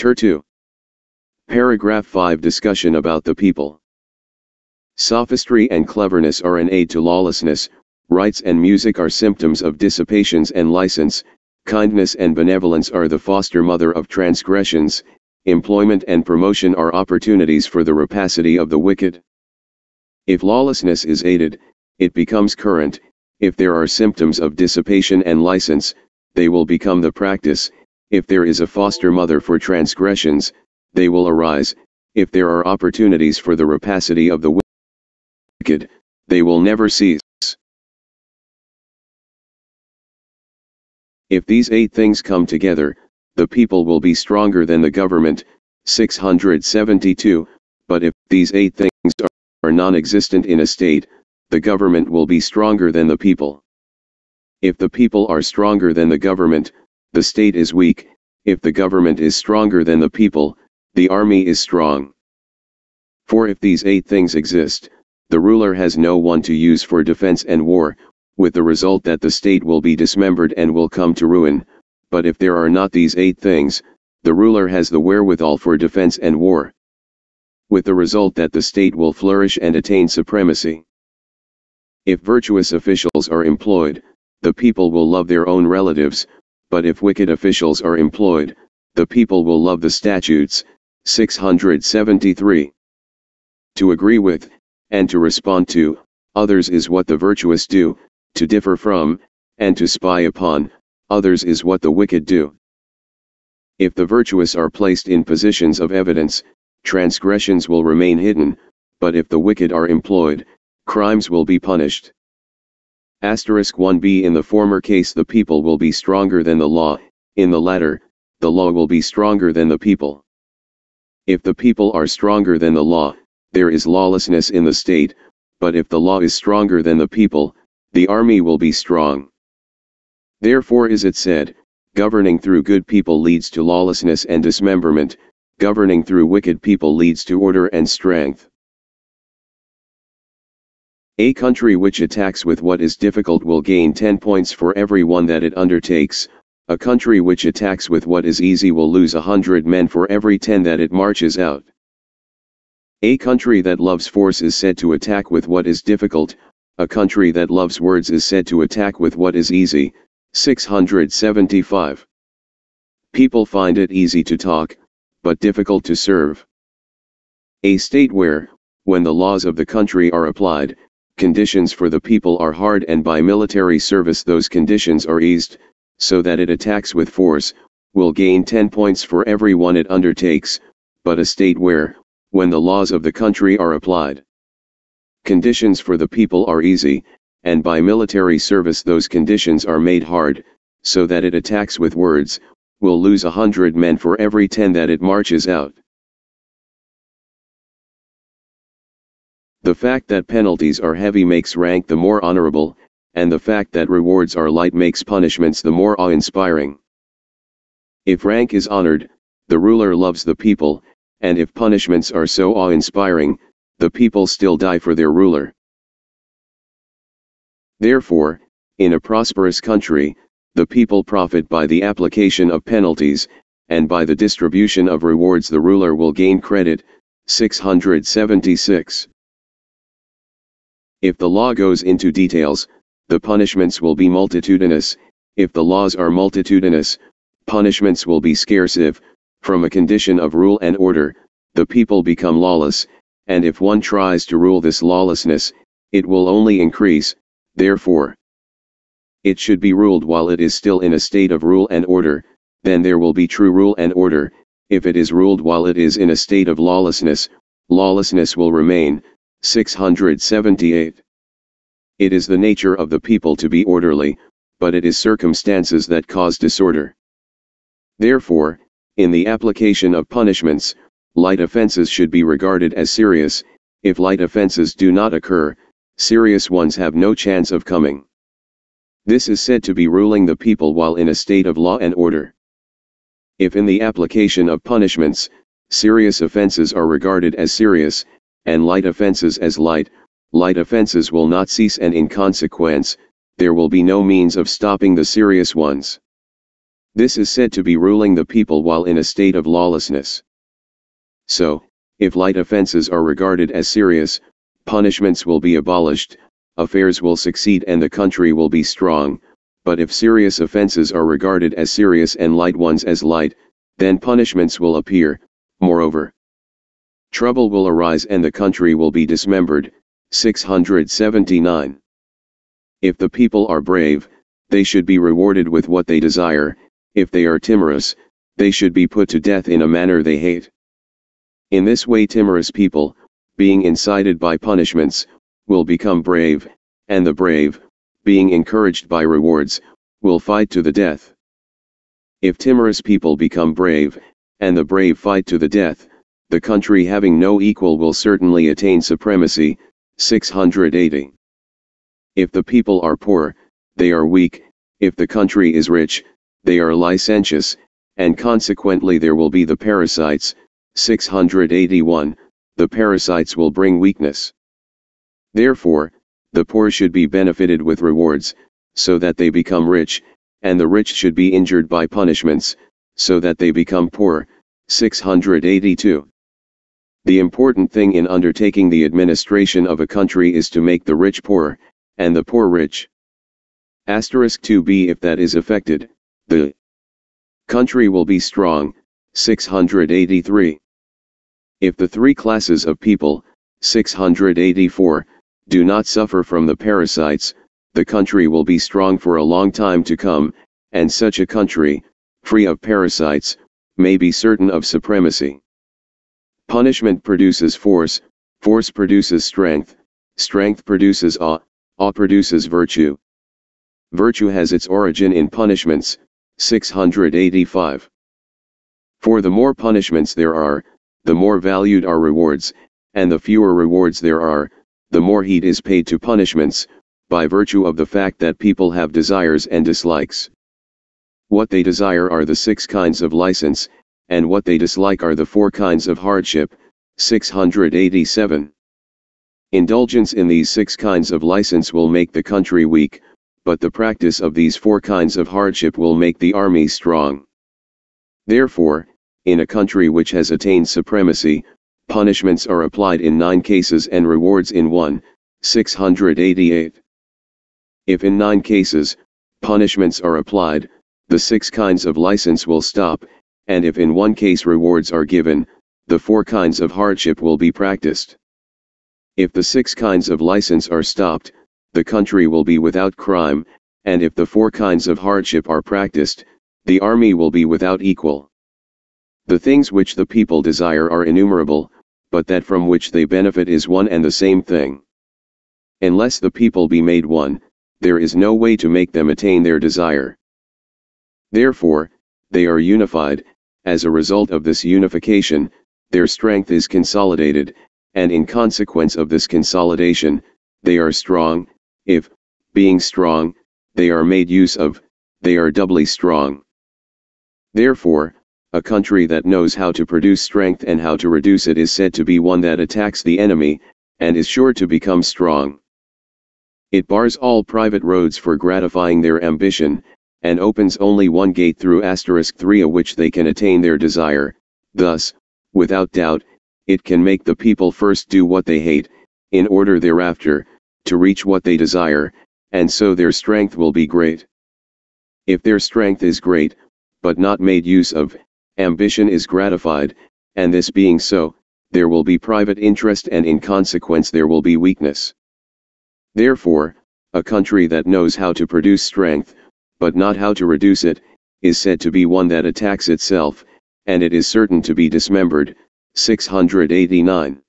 Chapter 2. Paragraph 5. Discussion about the people. Sophistry and cleverness are an aid to lawlessness, rites and music are symptoms of dissipations and license, kindness and benevolence are the foster mother of transgressions, employment and promotion are opportunities for the rapacity of the wicked. If lawlessness is aided, it becomes current; if there are symptoms of dissipation and license, they will become the practice; if there is a foster mother for transgressions, they will arise; if there are opportunities for the rapacity of the wicked, they will never cease. If these 8 things come together, the people will be stronger than the government. 672. But if these 8 things are non-existent in a state, the government will be stronger than the people. If the people are stronger than the government, the state is weak; if the government is stronger than the people, the army is strong. For if these 8 things exist, the ruler has no one to use for defense and war, with the result that the state will be dismembered and will come to ruin. But if there are not these 8 things, the ruler has the wherewithal for defense and war, with the result that the state will flourish and attain supremacy. If virtuous officials are employed, the people will love their own relatives; but if wicked officials are employed, the people will love the statutes. 673. To agree with, and to respond to, others is what the virtuous do; to differ from, and to spy upon, others is what the wicked do. If the virtuous are placed in positions of evidence, transgressions will remain hidden; but if the wicked are employed, crimes will be punished. 1b. In the former case the people will be stronger than the law; in the latter, the law will be stronger than the people. If the people are stronger than the law, there is lawlessness in the state; but if the law is stronger than the people, the army will be strong. Therefore is it said, governing through good people leads to lawlessness and dismemberment; governing through wicked people leads to order and strength. A country which attacks with what is difficult will gain 10 points for every one that it undertakes; a country which attacks with what is easy will lose 100 men for every 10 that it marches out. A country that loves force is said to attack with what is difficult; a country that loves words is said to attack with what is easy. 675. People find it easy to talk, but difficult to serve. A state where, when the laws of the country are applied, conditions for the people are hard and by military service those conditions are eased, so that it attacks with force, will gain 10 points for every one it undertakes; but a state where, when the laws of the country are applied, conditions for the people are easy, and by military service those conditions are made hard, so that it attacks with words, will lose 100 men for every 10 that it marches out. The fact that penalties are heavy makes rank the more honorable, and the fact that rewards are light makes punishments the more awe-inspiring. If rank is honored, the ruler loves the people, and if punishments are so awe-inspiring, the people still die for their ruler. Therefore, in a prosperous country, the people profit by the application of penalties, and by the distribution of rewards the ruler will gain credit. 676. If the law goes into details, the punishments will be multitudinous; if the laws are multitudinous, punishments will be scarce. If, from a condition of rule and order, the people become lawless, and if one tries to rule this lawlessness, it will only increase; therefore, it should be ruled while it is still in a state of rule and order, then there will be true rule and order; if it is ruled while it is in a state of lawlessness, lawlessness will remain. 678. It is the nature of the people to be orderly, but it is circumstances that cause disorder. Therefore, in the application of punishments, light offenses should be regarded as serious; if light offenses do not occur, serious ones have no chance of coming. This is said to be ruling the people while in a state of law and order. If in the application of punishments, serious offenses are regarded as serious, and light offenses as light, light offenses will not cease, and in consequence, there will be no means of stopping the serious ones. This is said to be ruling the people while in a state of lawlessness. So, if light offenses are regarded as serious, punishments will be abolished, affairs will succeed and the country will be strong, but if serious offenses are regarded as serious and light ones as light, then punishments will appear. Moreover, trouble will arise and the country will be dismembered. 679. If the people are brave, they should be rewarded with what they desire. If they are timorous, they should be put to death in a manner they hate. In this way timorous people, being incited by punishments, will become brave, and the brave, being encouraged by rewards, will fight to the death. If timorous people become brave, and the brave fight to the death, the country having no equal will certainly attain supremacy. 680. If the people are poor, they are weak. If the country is rich, they are licentious, and consequently there will be the parasites. 681. The parasites will bring weakness. Therefore, the poor should be benefited with rewards, so that they become rich, and the rich should be injured by punishments, so that they become poor. 682. The important thing in undertaking the administration of a country is to make the rich poor, and the poor rich. Asterisk 2b. If that is effected, the country will be strong. 683. If the three classes of people, 684, do not suffer from the parasites, the country will be strong for a long time to come, and such a country, free of parasites, may be certain of supremacy. Punishment produces force, force produces strength, strength produces awe, awe produces virtue. Virtue has its origin in punishments. 685. For the more punishments there are, the more valued are rewards, and the fewer rewards there are, the more heed is paid to punishments, by virtue of the fact that people have desires and dislikes. What they desire are the 6 kinds of license, and what they dislike are the 4 kinds of hardship. 687. Indulgence in these 6 kinds of license will make the country weak, but the practice of these 4 kinds of hardship will make the army strong. Therefore, in a country which has attained supremacy, punishments are applied in 9 cases and rewards in 1. 688. If in 9 cases, punishments are applied, the 6 kinds of license will stop, and if in 1 case rewards are given, the 4 kinds of hardship will be practiced. If the 6 kinds of license are stopped, the country will be without crime, and if the 4 kinds of hardship are practiced, the army will be without equal. The things which the people desire are innumerable, but that from which they benefit is one and the same thing. Unless the people be made one, there is no way to make them attain their desire. Therefore, they are unified. As a result of this unification, their strength is consolidated, and in consequence of this consolidation, they are strong. If, being strong, they are made use of, they are doubly strong. Therefore, a country that knows how to produce strength and how to reduce it is said to be one that attacks the enemy, and is sure to become strong. It bars all private roads for gratifying their ambition, and opens only one gate through *3 a which they can attain their desire. Thus, without doubt, it can make the people first do what they hate, in order thereafter, to reach what they desire, and so their strength will be great. If their strength is great, but not made use of, ambition is gratified, and this being so, there will be private interest and in consequence there will be weakness. Therefore, a country that knows how to produce strength, but not how to reduce it, is said to be one that attacks itself, and it is certain to be dismembered. 689.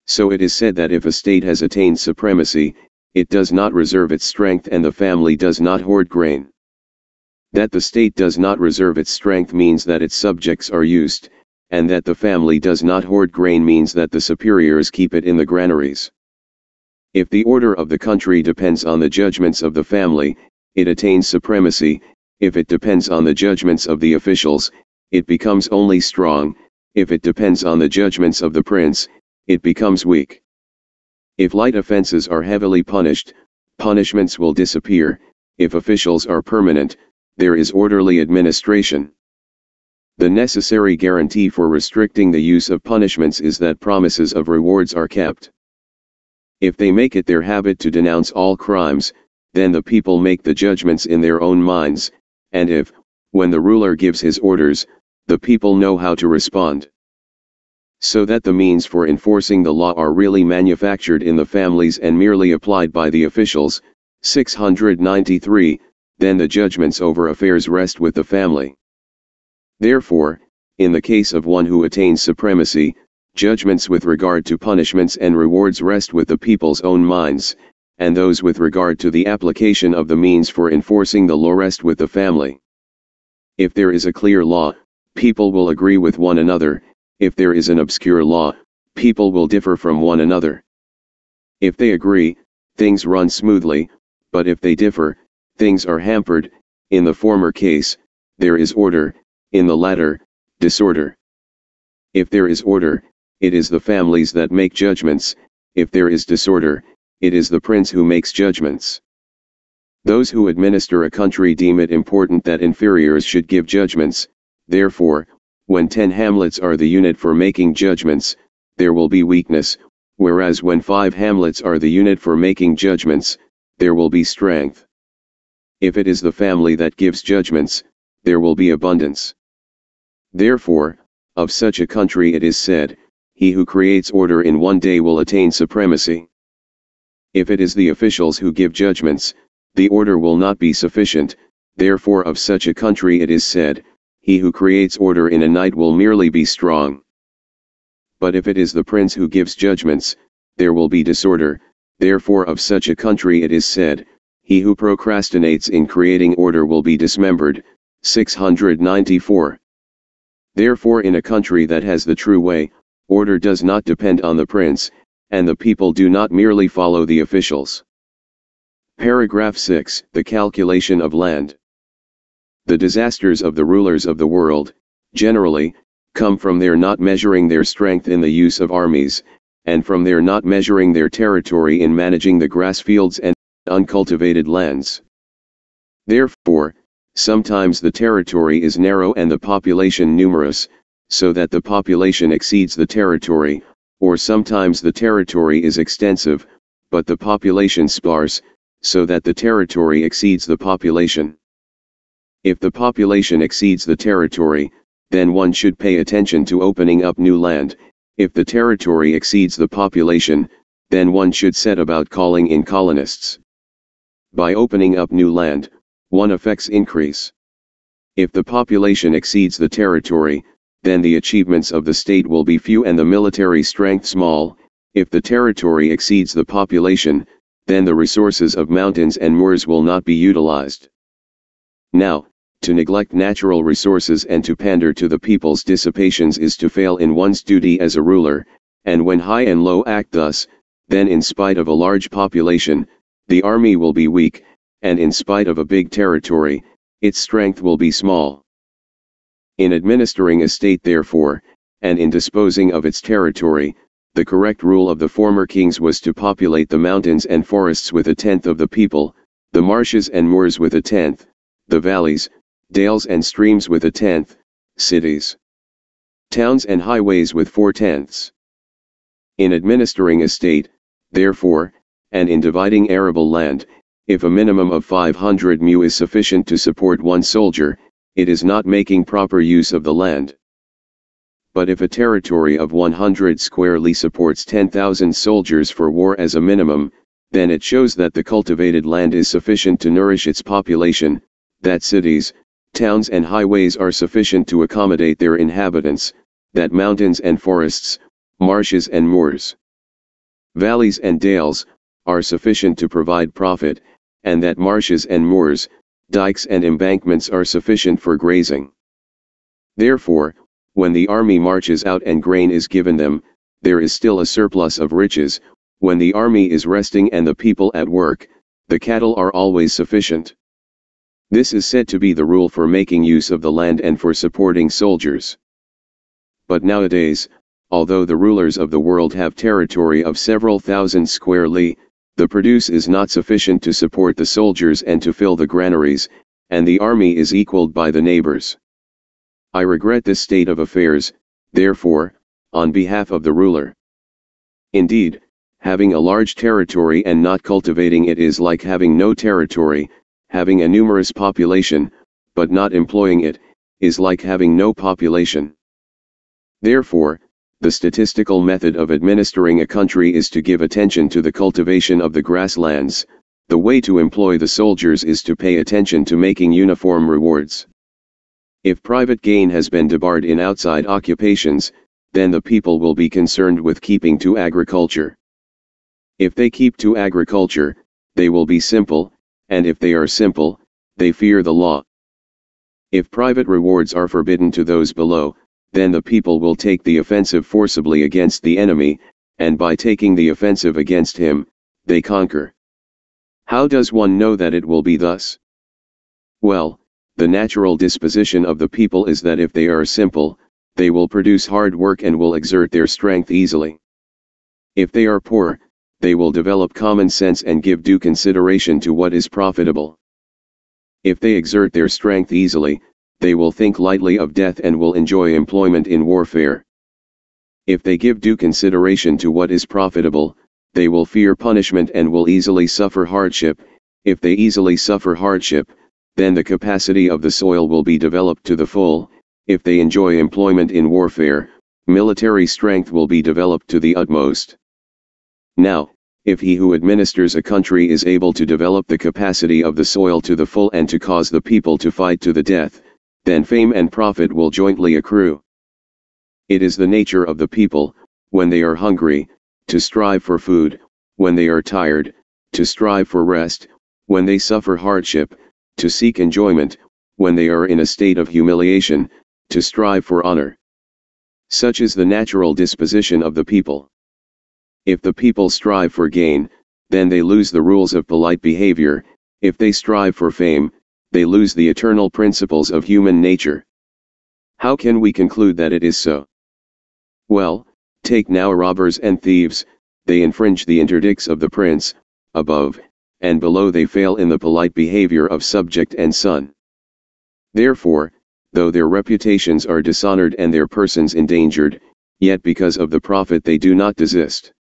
So it is said that if a state has attained supremacy, it does not reserve its strength and the family does not hoard grain. That the state does not reserve its strength means that its subjects are used, and that the family does not hoard grain means that the superiors keep it in the granaries. If the order of the country depends on the judgments of the family, it attains supremacy. If it depends on the judgments of the officials, it becomes only strong. If it depends on the judgments of the prince, it becomes weak. If light offenses are heavily punished, punishments will disappear. If officials are permanent, there is orderly administration. The necessary guarantee for restricting the use of punishments is that promises of rewards are kept. If they make it their habit to denounce all crimes, then the people make the judgments in their own minds, and if, when the ruler gives his orders, the people know how to respond. So that the means for enforcing the law are really manufactured in the families and merely applied by the officials. 693, then the judgments over affairs rest with the family. Therefore, in the case of one who attains supremacy, judgments with regard to punishments and rewards rest with the people's own minds, and those with regard to the application of the means for enforcing the law rest with the family. If there is a clear law, people will agree with one another. If there is an obscure law, people will differ from one another. If they agree, things run smoothly, but if they differ, things are hampered. In the former case, there is order, in the latter, disorder. If there is order, it is the families that make judgments. If there is disorder, it is the prince who makes judgments. Those who administer a country deem it important that inferiors should give judgments. Therefore, when 10 hamlets are the unit for making judgments, there will be weakness, whereas when 5 hamlets are the unit for making judgments, there will be strength. If it is the family that gives judgments, there will be abundance. Therefore, of such a country it is said, he who creates order in one day will attain supremacy. If it is the officials who give judgments, the order will not be sufficient. Therefore of such a country it is said, he who creates order in a night will merely be strong. But if it is the prince who gives judgments, there will be disorder. Therefore of such a country it is said, he who procrastinates in creating order will be dismembered. 694. Therefore in a country that has the true way, order does not depend on the prince, and the people do not merely follow the officials. Paragraph 6. The calculation of land. The disasters of the rulers of the world, generally, come from their not measuring their strength in the use of armies, and from their not measuring their territory in managing the grass fields and uncultivated lands. Therefore, sometimes the territory is narrow and the population numerous, so that the population exceeds the territory, or sometimes the territory is extensive, but the population sparse, so that the territory exceeds the population. If the population exceeds the territory, then one should pay attention to opening up new land. If the territory exceeds the population, then one should set about calling in colonists. By opening up new land, one effects increase. If the population exceeds the territory, then the achievements of the state will be few and the military strength small. If the territory exceeds the population, then the resources of mountains and moors will not be utilized. Now, to neglect natural resources and to pander to the people's dissipations is to fail in one's duty as a ruler, and when high and low act thus, then in spite of a large population, the army will be weak, and in spite of a big territory, its strength will be small. In administering a state therefore, and in disposing of its territory, the correct rule of the former kings was to populate the mountains and forests with 1/10 of the people, the marshes and moors with 1/10, the valleys, dales and streams with 1/10, cities, towns and highways with 4/10. In administering a state, therefore, and in dividing arable land, if a minimum of 500 mu is sufficient to support one soldier, it is not making proper use of the land. But if a territory of 100 square li supports 10,000 soldiers for war as a minimum, then it shows that the cultivated land is sufficient to nourish its population, that cities, towns and highways are sufficient to accommodate their inhabitants, that mountains and forests, marshes and moors, valleys and dales, are sufficient to provide profit, and that marshes and moors, dikes and embankments are sufficient for grazing. Therefore, when the army marches out and grain is given them, there is still a surplus of riches. When the army is resting and the people at work, the cattle are always sufficient. This is said to be the rule for making use of the land and for supporting soldiers. But nowadays, although the rulers of the world have territory of several thousand square li, the produce is not sufficient to support the soldiers and to fill the granaries, and the army is equaled by the neighbors. I regret this state of affairs, therefore, on behalf of the ruler. Indeed, having a large territory and not cultivating it is like having no territory. Having a numerous population, but not employing it, is like having no population. Therefore, the statistical method of administering a country is to give attention to the cultivation of the grasslands. The way to employ the soldiers is to pay attention to making uniform rewards. If private gain has been debarred in outside occupations, then the people will be concerned with keeping to agriculture. If they keep to agriculture, they will be simple, and if they are simple, they fear the law. If private rewards are forbidden to those below, then the people will take the offensive forcibly against the enemy, and by taking the offensive against him, they conquer. How does one know that it will be thus? Well, the natural disposition of the people is that if they are simple, they will produce hard work and will exert their strength easily. If they are poor, they will develop common sense and give due consideration to what is profitable. If they exert their strength easily, they will think lightly of death and will enjoy employment in warfare. If they give due consideration to what is profitable, they will fear punishment and will easily suffer hardship. If they easily suffer hardship, then the capacity of the soil will be developed to the full. If they enjoy employment in warfare, military strength will be developed to the utmost. Now, if he who administers a country is able to develop the capacity of the soil to the full and to cause the people to fight to the death, then fame and profit will jointly accrue. It is the nature of the people, when they are hungry, to strive for food, when they are tired, to strive for rest, when they suffer hardship, to seek enjoyment, when they are in a state of humiliation, to strive for honor. Such is the natural disposition of the people. If the people strive for gain, then they lose the rules of polite behavior. If they strive for fame, they lose the eternal principles of human nature. How can we conclude that it is so? Well, take now robbers and thieves, they infringe the interdicts of the prince, above, and below they fail in the polite behavior of subject and son. Therefore, though their reputations are dishonored and their persons endangered, yet because of the profit they do not desist.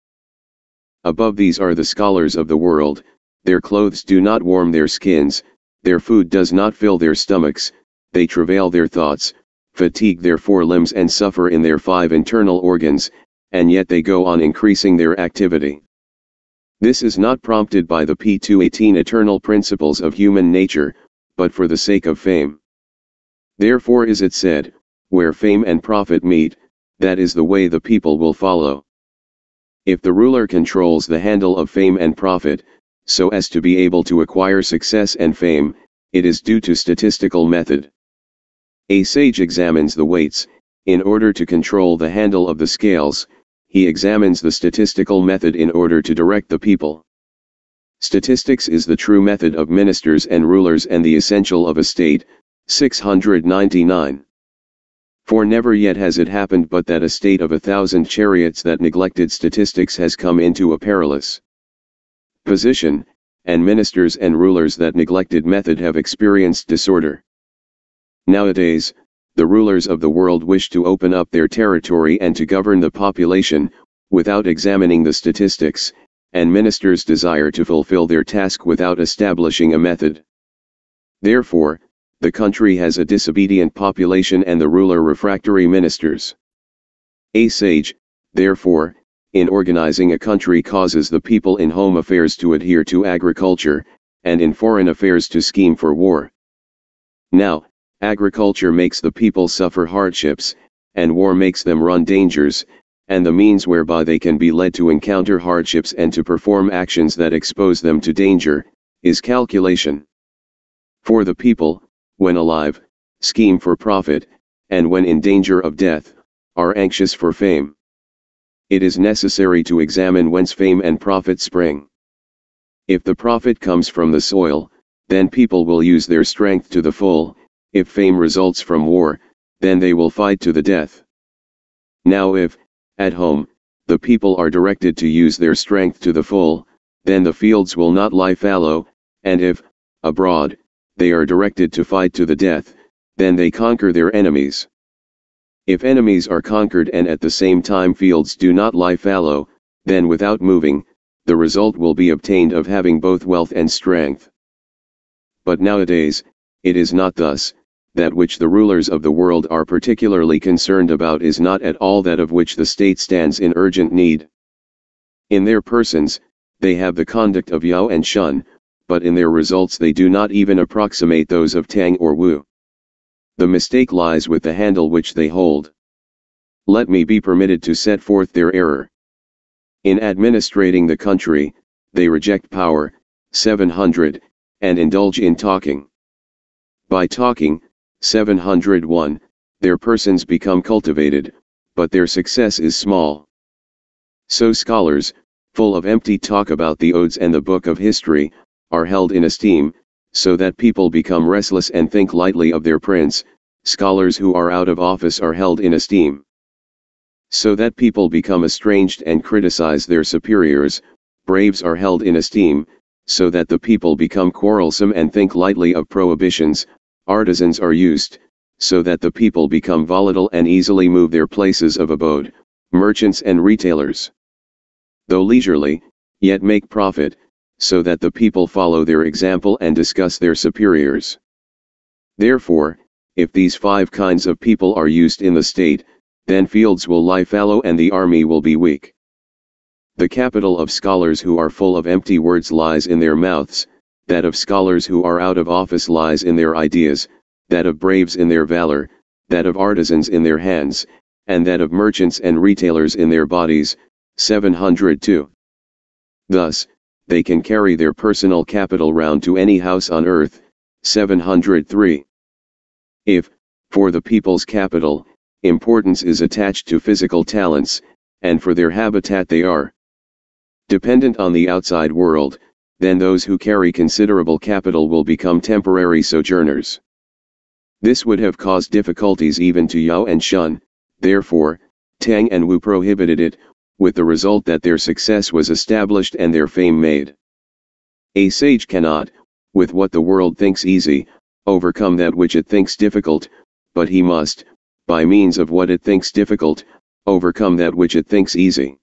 Above these are the scholars of the world, their clothes do not warm their skins, their food does not fill their stomachs, they travail their thoughts, fatigue their forelimbs and suffer in their 5 internal organs, and yet they go on increasing their activity. This is not prompted by the p218 eternal principles of human nature, but for the sake of fame. Therefore is it said, where fame and profit meet, that is the way the people will follow. If the ruler controls the handle of fame and profit, so as to be able to acquire success and fame, it is due to statistical method. A sage examines the weights, in order to control the handle of the scales, he examines the statistical method in order to direct the people. Statistics is the true method of ministers and rulers and the essential of a state. 699. For never yet has it happened but that a state of 1,000 chariots that neglected statistics has come into a perilous position, and ministers and rulers that neglected method have experienced disorder. Nowadays, the rulers of the world wish to open up their territory and to govern the population, without examining the statistics, and ministers desire to fulfill their task without establishing a method. Therefore, the country has a disobedient population and the ruler refractory ministers. A sage, therefore, in organizing a country causes the people in home affairs to adhere to agriculture, and in foreign affairs to scheme for war. Now, agriculture makes the people suffer hardships, and war makes them run dangers, and the means whereby they can be led to encounter hardships and to perform actions that expose them to danger, is calculation. For the people, when alive, scheme for profit, and when in danger of death, are anxious for fame. It is necessary to examine whence fame and profit spring. If the profit comes from the soil, then people will use their strength to the full. If fame results from war, then they will fight to the death. Now if, at home, the people are directed to use their strength to the full, then the fields will not lie fallow, and if, abroad, they are directed to fight to the death, then they conquer their enemies. If enemies are conquered and at the same time fields do not lie fallow, then without moving, the result will be obtained of having both wealth and strength. But nowadays, it is not thus. That which the rulers of the world are particularly concerned about is not at all that of which the state stands in urgent need. In their persons, they have the conduct of Yao and Shun, but in their results they do not even approximate those of Tang or Wu. The mistake lies with the handle which they hold. Let me be permitted to set forth their error. In administrating the country, they reject power, 700, and indulge in talking. By talking, 701, their persons become cultivated, but their success is small. So scholars, full of empty talk about the odes and the book of history, are held in esteem, so that people become restless and think lightly of their prince. Scholars who are out of office are held in esteem, so that people become estranged and criticize their superiors. Braves are held in esteem, so that the people become quarrelsome and think lightly of prohibitions. Artisans are used, so that the people become volatile and easily move their places of abode. Merchants and retailers, though leisurely, yet make profit, so that the people follow their example and discuss their superiors. Therefore, if these 5 kinds of people are used in the state, then fields will lie fallow and the army will be weak. The capital of scholars who are full of empty words lies in their mouths, that of scholars who are out of office lies in their ideas, that of braves in their valor, that of artisans in their hands, and that of merchants and retailers in their bodies. 702. Thus, they can carry their personal capital round to any house on earth. 703. If, for the people's capital, importance is attached to physical talents, and for their habitat they are dependent on the outside world, then those who carry considerable capital will become temporary sojourners. This would have caused difficulties even to Yao and Shun, therefore, Tang and Wu prohibited it, with the result that their success was established and their fame made. A sage cannot, with what the world thinks easy, overcome that which it thinks difficult, but he must, by means of what it thinks difficult, overcome that which it thinks easy.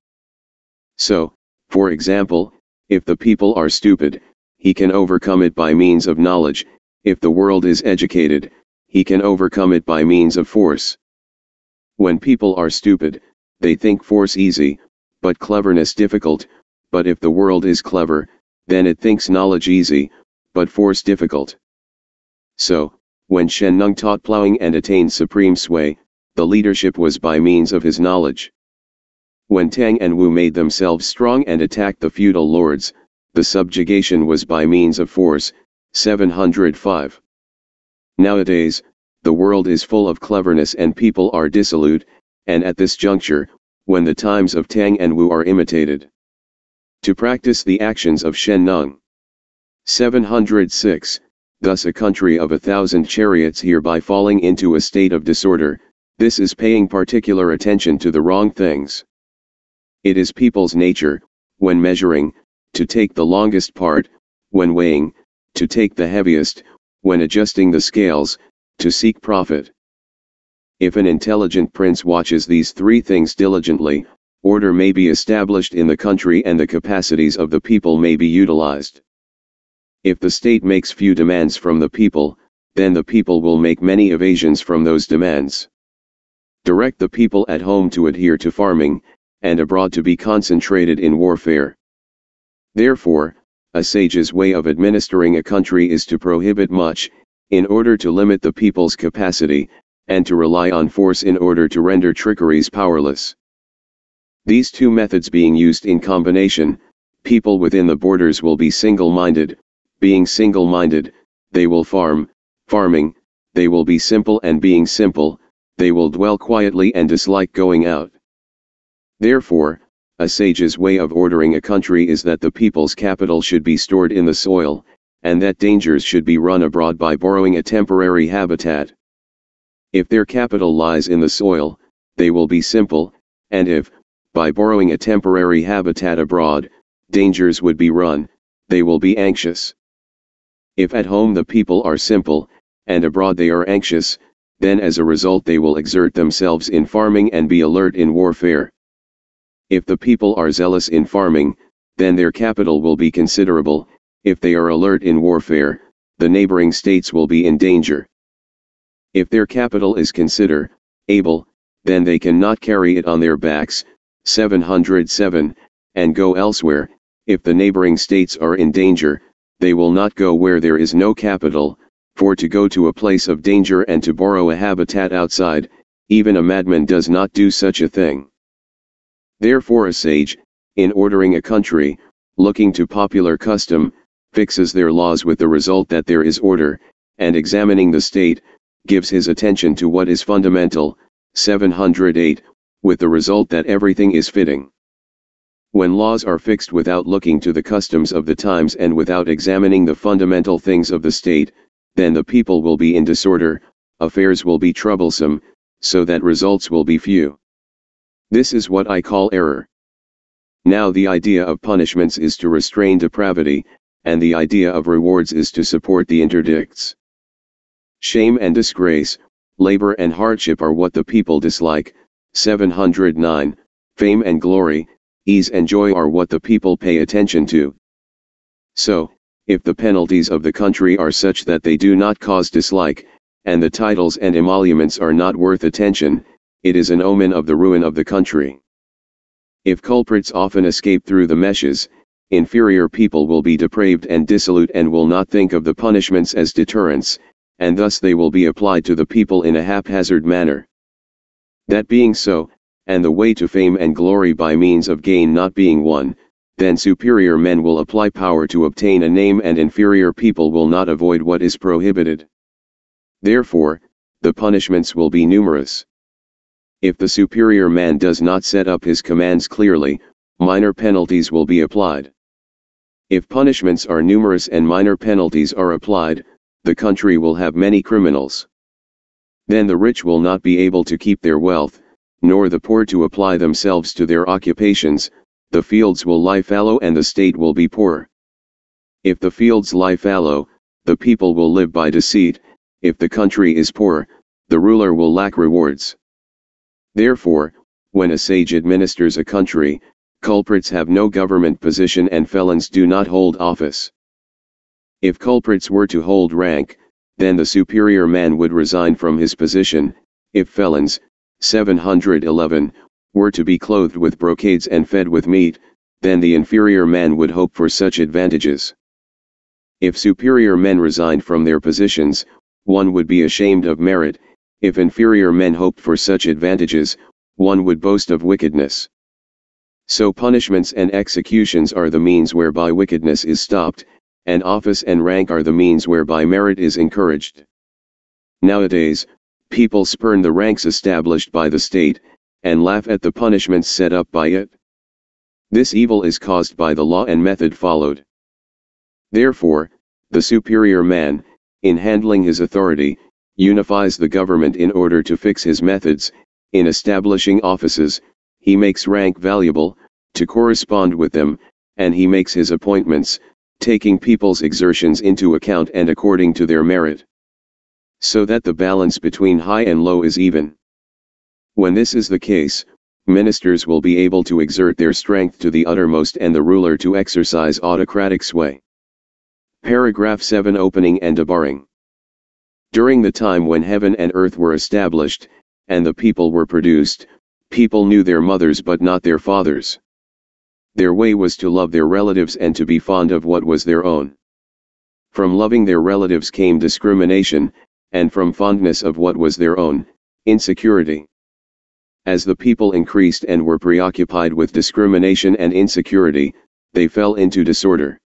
So, for example, if the people are stupid, he can overcome it by means of knowledge. If the world is educated, he can overcome it by means of force. When people are stupid, they think force easy, but cleverness difficult. But if the world is clever, then it thinks knowledge easy, but force difficult. So, when Shen Nung taught plowing and attained supreme sway, the leadership was by means of his knowledge. When Tang and Wu made themselves strong and attacked the feudal lords, the subjugation was by means of force. 705. Nowadays, the world is full of cleverness and people are dissolute, and at this juncture, when the times of Tang and Wu are imitated, to practice the actions of Shen Nung. 706. Thus a country of 1,000 chariots hereby falling into a state of disorder, this is paying particular attention to the wrong things. It is people's nature, when measuring, to take the longest part, when weighing, to take the heaviest, when adjusting the scales, to seek profit. If an intelligent prince watches these 3 things diligently, order may be established in the country and the capacities of the people may be utilized. If the state makes few demands from the people, then the people will make many evasions from those demands. Direct the people at home to adhere to farming, and abroad to be concentrated in warfare. Therefore, a sage's way of administering a country is to prohibit much, in order to limit the people's capacity, and to rely on force in order to render trickeries powerless. These 2 methods being used in combination, people within the borders will be single-minded. Being single-minded, they will farming, they will be simple, and being simple, they will dwell quietly and dislike going out. Therefore, a sage's way of ordering a country is that the people's capital should be stored in the soil, and that dangers should be run abroad by borrowing a temporary habitat. If their capital lies in the soil, they will be simple, and if, by borrowing a temporary habitat abroad, dangers would be run, they will be anxious. If at home the people are simple, and abroad they are anxious, then as a result they will exert themselves in farming and be alert in warfare. If the people are zealous in farming, then their capital will be considerable. If they are alert in warfare, the neighboring states will be in danger. If their capital is able, then they cannot carry it on their backs, 707, and go elsewhere. If the neighboring states are in danger, they will not go where there is no capital, for to go to a place of danger and to borrow a habitat outside, even a madman does not do such a thing. Therefore a sage, in ordering a country, looking to popular custom, fixes their laws with the result that there is order, and examining the state, gives his attention to what is fundamental, 708, with the result that everything is fitting. When laws are fixed without looking to the customs of the times and without examining the fundamental things of the state, then the people will be in disorder, affairs will be troublesome, so that results will be few. This is what I call error. Now the idea of punishments is to restrain depravity, and the idea of rewards is to support the interdicts. Shame and disgrace, labor and hardship are what the people dislike, 709, fame and glory, ease and joy are what the people pay attention to. So, if the penalties of the country are such that they do not cause dislike, and the titles and emoluments are not worth attention, it is an omen of the ruin of the country. If culprits often escape through the meshes, inferior people will be depraved and dissolute and will not think of the punishments as deterrents, and thus they will be applied to the people in a haphazard manner. That being so, and the way to fame and glory by means of gain not being one, then superior men will apply power to obtain a name and inferior people will not avoid what is prohibited. Therefore, the punishments will be numerous. If the superior man does not set up his commands clearly, minor penalties will be applied. If punishments are numerous and minor penalties are applied, the country will have many criminals. Then the rich will not be able to keep their wealth, nor the poor to apply themselves to their occupations, the fields will lie fallow and the state will be poor. If the fields lie fallow, the people will live by deceit, if the country is poor, the ruler will lack rewards. Therefore, when a sage administers a country, culprits have no government position and felons do not hold office. If culprits were to hold rank, then the superior man would resign from his position. If felons, 711, were to be clothed with brocades and fed with meat, then the inferior man would hope for such advantages. If superior men resigned from their positions, one would be ashamed of merit. If inferior men hoped for such advantages, one would boast of wickedness. So punishments and executions are the means whereby wickedness is stopped, and office and rank are the means whereby merit is encouraged. Nowadays, people spurn the ranks established by the state, and laugh at the punishments set up by it. This evil is caused by the law and method followed. Therefore, the superior man, in handling his authority, unifies the government in order to fix his methods. In establishing offices, he makes rank valuable, to correspond with them, and he makes his appointments, taking people's exertions into account and according to their merit, so that the balance between high and low is even. When this is the case, ministers will be able to exert their strength to the uttermost and the ruler to exercise autocratic sway. Paragraph 7 Opening and Debarring. During the time when heaven and earth were established, and the people were produced, people knew their mothers but not their fathers. Their way was to love their relatives and to be fond of what was their own. From loving their relatives came discrimination, and from fondness of what was their own, insecurity. As the people increased and were preoccupied with discrimination and insecurity, they fell into disorder.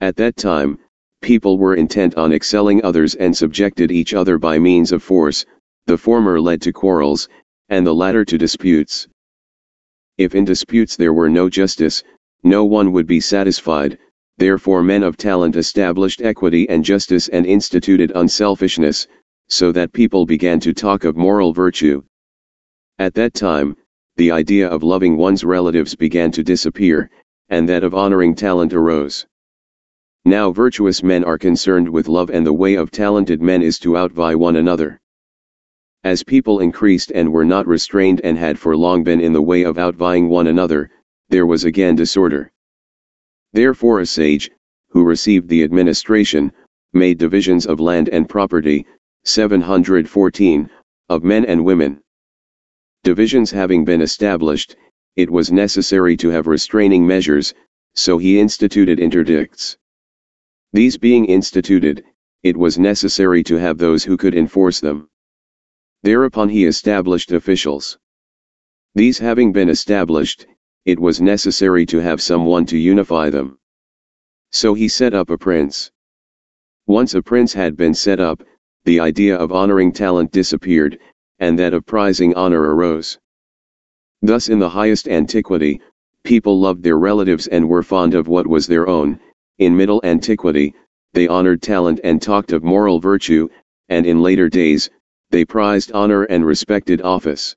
At that time, people were intent on excelling others and subjected each other by means of force, the former led to quarrels, and the latter to disputes. If in disputes there were no justice, no one would be satisfied, therefore men of talent established equity and justice and instituted unselfishness, so that people began to talk of moral virtue. At that time, the idea of loving one's relatives began to disappear, and that of honoring talent arose. Now virtuous men are concerned with love, and the way of talented men is to outvie one another. As people increased and were not restrained and had for long been in the way of outvying one another, there was again disorder. Therefore a sage, who received the administration, made divisions of land and property, 714, of men and women. Divisions having been established, it was necessary to have restraining measures, so he instituted interdicts. These being instituted, it was necessary to have those who could enforce them. Thereupon he established officials. These having been established, it was necessary to have someone to unify them. So he set up a prince. Once a prince had been set up, the idea of honoring talent disappeared, and that of prizing honor arose. Thus in the highest antiquity, people loved their relatives and were fond of what was their own. In middle antiquity, they honored talent and talked of moral virtue, and in later days, they prized honor and respected office.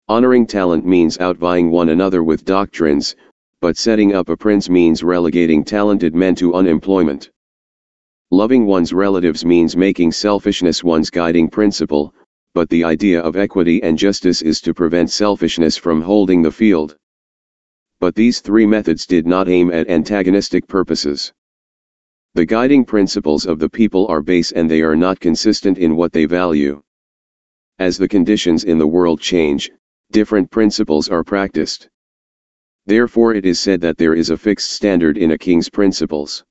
Honoring talent means outvying one another with doctrines, but setting up a prince means relegating talented men to unemployment. Loving one's relatives means making selfishness one's guiding principle, but the idea of equity and justice is to prevent selfishness from holding the field. But these three methods did not aim at antagonistic purposes. The guiding principles of the people are base and they are not consistent in what they value. As the conditions in the world change, different principles are practiced. Therefore it is said that there is a fixed standard in a king's principles.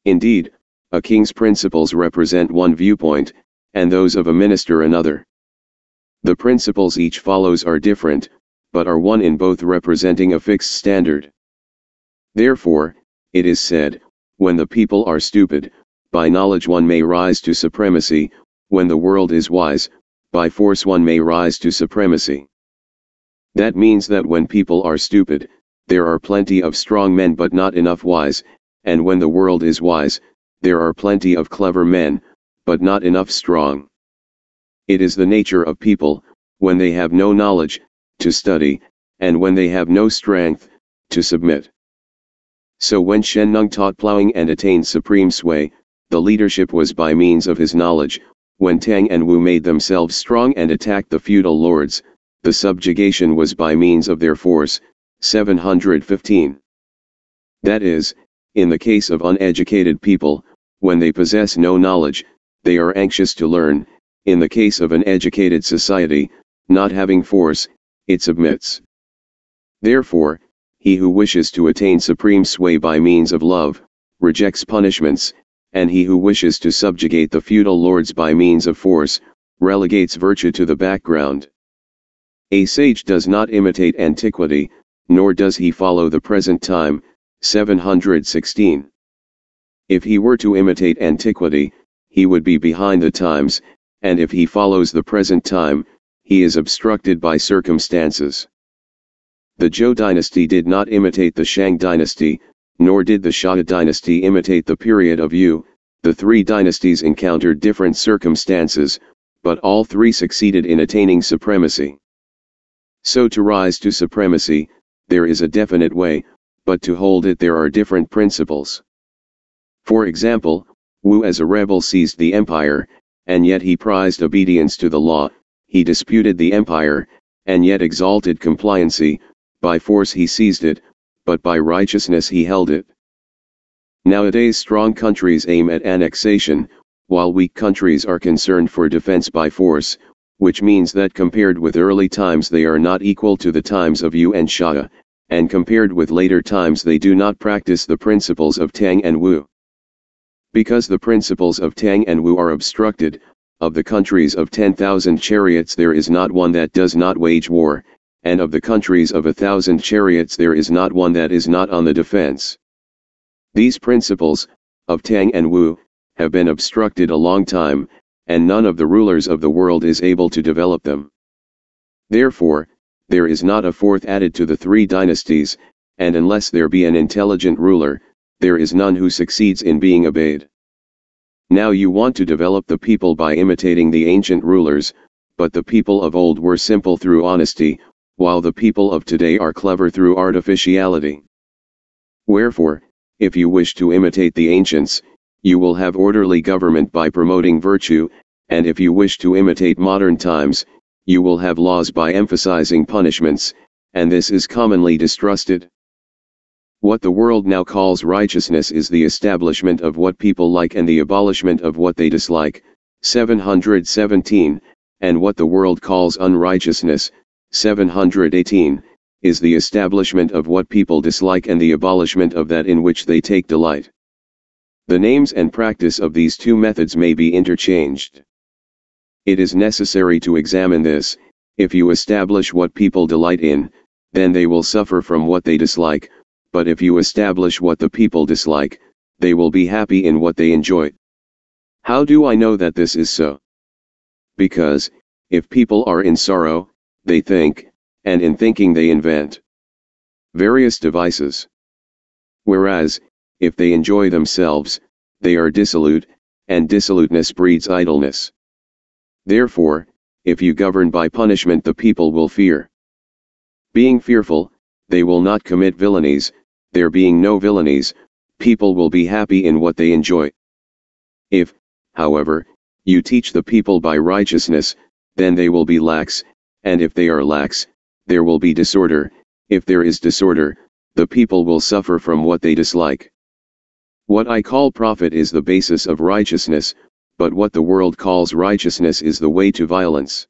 Indeed, a king's principles represent one viewpoint, and those of a minister another. The principles each follows are different, but are one in both, representing a fixed standard. Therefore, it is said, when the people are stupid, by knowledge one may rise to supremacy, when the world is wise, by force one may rise to supremacy. That means that when people are stupid, there are plenty of strong men but not enough wise, and when the world is wise, there are plenty of clever men, but not enough strong. It is the nature of people, when they have no knowledge, to study, and when they have no strength, to submit. So when Shang taught plowing and attained supreme sway, the leadership was by means of his knowledge. When Tang and Wu made themselves strong and attacked the feudal lords, the subjugation was by means of their force, 715. That is, in the case of uneducated people, when they possess no knowledge, they are anxious to learn. In the case of an educated society, not having force, it submits. Therefore, he who wishes to attain supreme sway by means of love, rejects punishments, and he who wishes to subjugate the feudal lords by means of force, relegates virtue to the background. A sage does not imitate antiquity, nor does he follow the present time, 716. If he were to imitate antiquity, he would be behind the times, and if he follows the present time, he is obstructed by circumstances. The Zhou dynasty did not imitate the Shang dynasty, nor did the Shah dynasty imitate the period of Yu. The three dynasties encountered different circumstances, but all three succeeded in attaining supremacy. So to rise to supremacy, there is a definite way, but to hold it there are different principles. For example, Wu as a rebel seized the empire, and yet he prized obedience to the law. He disputed the empire, and yet exalted compliancy. By force he seized it, but by righteousness he held it. Nowadays strong countries aim at annexation, while weak countries are concerned for defense by force, which means that compared with early times they are not equal to the times of Yu and Shah, and compared with later times they do not practice the principles of Tang and Wu. Because the principles of Tang and Wu are obstructed, of the countries of 10,000 chariots there is not one that does not wage war, and of the countries of 1,000 chariots there is not one that is not on the defense. These principles, of Tang and Wu, have been obstructed a long time, and none of the rulers of the world is able to develop them. Therefore, there is not a fourth added to the three dynasties, and unless there be an intelligent ruler, there is none who succeeds in being obeyed. Now you want to develop the people by imitating the ancient rulers, but the people of old were simple through honesty, while the people of today are clever through artificiality. Wherefore, if you wish to imitate the ancients, you will have orderly government by promoting virtue, and if you wish to imitate modern times, you will have laws by emphasizing punishments, and this is commonly distrusted. What the world now calls righteousness is the establishment of what people like and the abolishment of what they dislike, 717, and what the world calls unrighteousness, 718, is the establishment of what people dislike and the abolishment of that in which they take delight. The names and practice of these two methods may be interchanged. It is necessary to examine this. If you establish what people delight in, then they will suffer from what they dislike, but if you establish what the people dislike, they will be happy in what they enjoy. How do I know that this is so? Because, if people are in sorrow, they think, and in thinking they invent various devices. Whereas, if they enjoy themselves, they are dissolute, and dissoluteness breeds idleness. Therefore, if you govern by punishment, the people will fear. Being fearful, they will not commit villainies. There being no villainies, people will be happy in what they enjoy. If, however, you teach the people by righteousness, then they will be lax, and if they are lax, there will be disorder. If there is disorder, the people will suffer from what they dislike. What I call profit is the basis of righteousness, but what the world calls righteousness is the way to violence.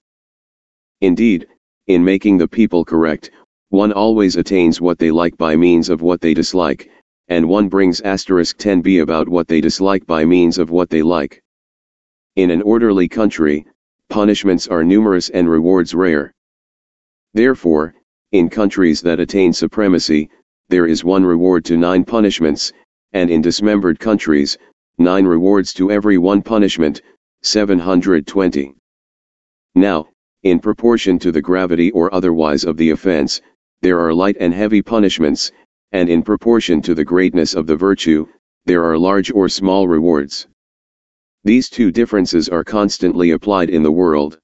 Indeed, in making the people correct, one always attains what they like by means of what they dislike, and one brings *10b about what they dislike by means of what they like. In an orderly country, punishments are numerous and rewards rare. Therefore, in countries that attain supremacy, there is one reward to 9 punishments, and in dismembered countries, 9 rewards to every 1 punishment, 720. Now, in proportion to the gravity or otherwise of the offense, there are light and heavy punishments, and in proportion to the greatness of the virtue, there are large or small rewards. These two differences are constantly applied in the world.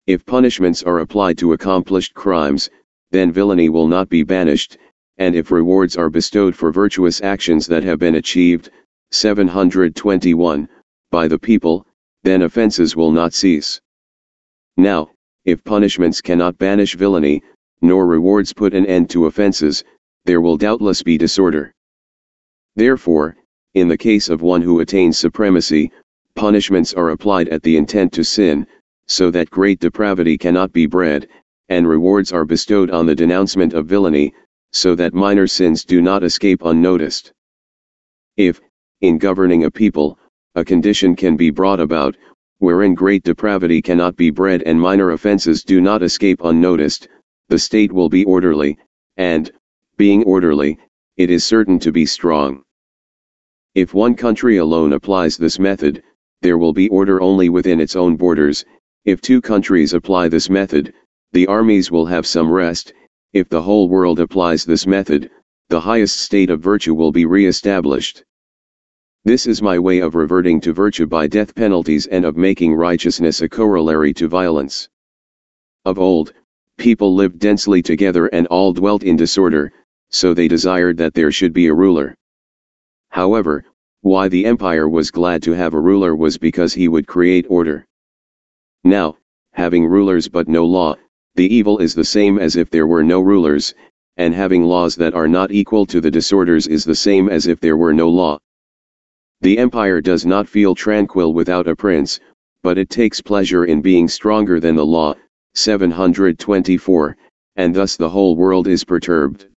If punishments are applied to accomplished crimes, then villainy will not be banished, and if rewards are bestowed for virtuous actions that have been achieved, 721, by the people, then offenses will not cease. Now, if punishments cannot banish villainy, nor rewards put an end to offenses, there will doubtless be disorder. Therefore, in the case of one who attains supremacy, punishments are applied at the intent to sin, so that great depravity cannot be bred, and rewards are bestowed on the denouncement of villainy, so that minor sins do not escape unnoticed. If, in governing a people, a condition can be brought about, wherein great depravity cannot be bred and minor offenses do not escape unnoticed, the state will be orderly, and, being orderly, it is certain to be strong. If one country alone applies this method, there will be order only within its own borders. If 2 countries apply this method, the armies will have some rest. If the whole world applies this method, the highest state of virtue will be re-established. This is my way of reverting to virtue by death penalties and of making righteousness a corollary to violence. Of old, people lived densely together and all dwelt in disorder, so they desired that there should be a ruler. However, why the empire was glad to have a ruler was because he would create order. Now, having rulers but no law, the evil is the same as if there were no rulers, and having laws that are not equal to the disorders is the same as if there were no law. The empire does not feel tranquil without a prince, but it takes pleasure in being stronger than the law, 724, and thus the whole world is perturbed.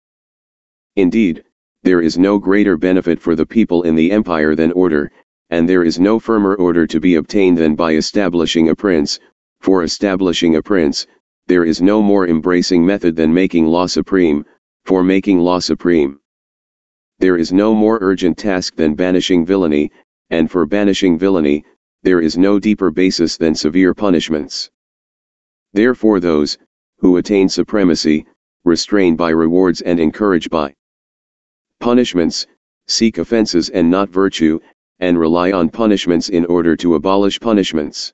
Indeed, there is no greater benefit for the people in the empire than order, and there is no firmer order to be obtained than by establishing a prince. For establishing a prince, there is no more embracing method than making law supreme, for making law supreme. There is no more urgent task than banishing villainy, and for banishing villainy, there is no deeper basis than severe punishments. Therefore those, who attain supremacy, restrain by rewards and encourage by punishments, seek offenses and not virtue, and rely on punishments in order to abolish punishments.